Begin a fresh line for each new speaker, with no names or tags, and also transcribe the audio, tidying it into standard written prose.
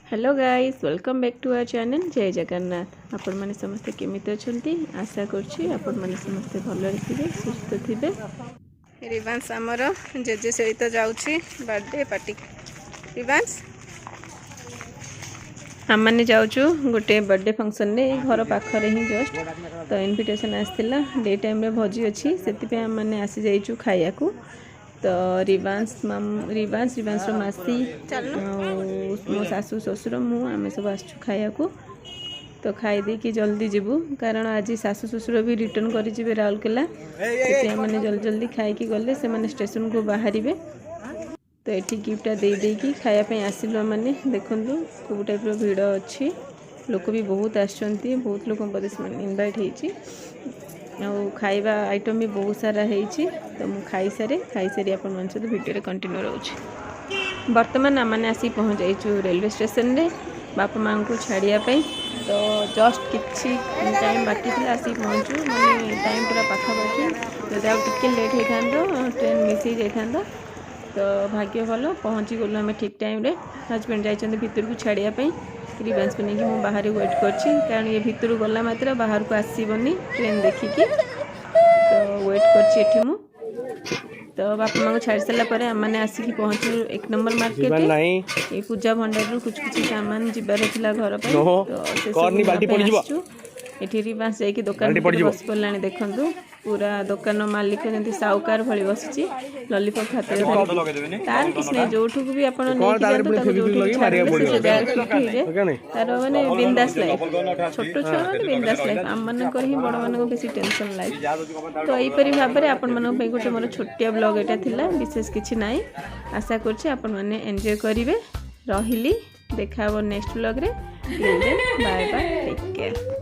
Hello guys, welcome back to our channel Jai Jagannath. आपण माने समस्त केमिति अछंती आशा करछि आपण माने समस्त भलो रहिबे सुस्थ थिबे। रिवांस हमर जेजे सहित जाउछि बर्थडे पार्टी। रिवांस हम माने जाउछु गोटे बर्थडे फंक्शन ने घर पाखरे ही जस्ट तो इनविटेशन आस्थिला डे टाइम रे भोजी अछि सेति पे हम माने आसी जाइछु खाइया को। तो रिवांस रो मासी मो सासू ससुर मु आमे सब आसछु खाइया को। तो खाई दे कि जल्दी जीवु कारण आज सासू ससुर भी रिटर्न करि जिवे राउरकेला से माने जल्दी जल्दी खाई कि गले से माने स्टेशन को बाहरिबे। तो एठी गिफ्ट दे दे कि खाया पे आसिलो माने देखंतु को टाइप रो भीड़ अछि लोक भी बहुत आछंती बहुत लोक इनवाइट हेछि आ खाइबा आइटम भी बहुत सारा हेछि। तो मु खाई सारी अपन मन से वीडियो रे कंटिन्यू रहउछि। वर्तमान आमने आसी पहुंच जाइछु रेलवे स्टेशन रे बापा मां को छाड़िया पे। तो जस्ट किछि टाइम बाकी थिला आसी पहुंचू माने टाइम पूरा पाखा बाकी जदि आ टिके लेट हे थांदो ट्रेन मिस ही जाय थांदो। तो भाग्य भलो पहुंची गलो हमें ठीक टाइम रे। हस्बैंड जाइछन भीतर को छाड़िया पे रिवांस को नहीं मु बाहर वेट करछि कारण ये भीतर गला मात्र बाहर को आसीबनी ट्रेन देखिकी। तो वेट करछि एठी मु। तो बापा मां को छाड़ सारा पर हमने आसिकी पहुंचू 1 नंबर मार्केट ये पूजा भंडार रू कुछ सामान जिबार थिला घर पे। तो से सब एठी रिवांस जाई कि दुकान पे बस पलानी देखंतु पूरा दुकान मालिक जंती साउकार भली बसची लॉलीपॉप खाते तार किछ नै जोठु भी आपण नै कि जानतो ताको जोठु मारिया से डायरेक्ट फिट हे जे तार माने बिंदास लाइफ छोटो छुआ माने बिंदास लाइफ हम मन कर ही बड़ मन को बेसी टेंशन लाइफ। तो एई परि भाबरे आपण मन पे गोटे मोर छोटिया ब्लॉग एटा थिला विशेष किछ नै आशा करछि आपण माने एन्जॉय करिवे। रहिली देखाबो नेक्स्ट ब्लॉग रे। Bye bye take care.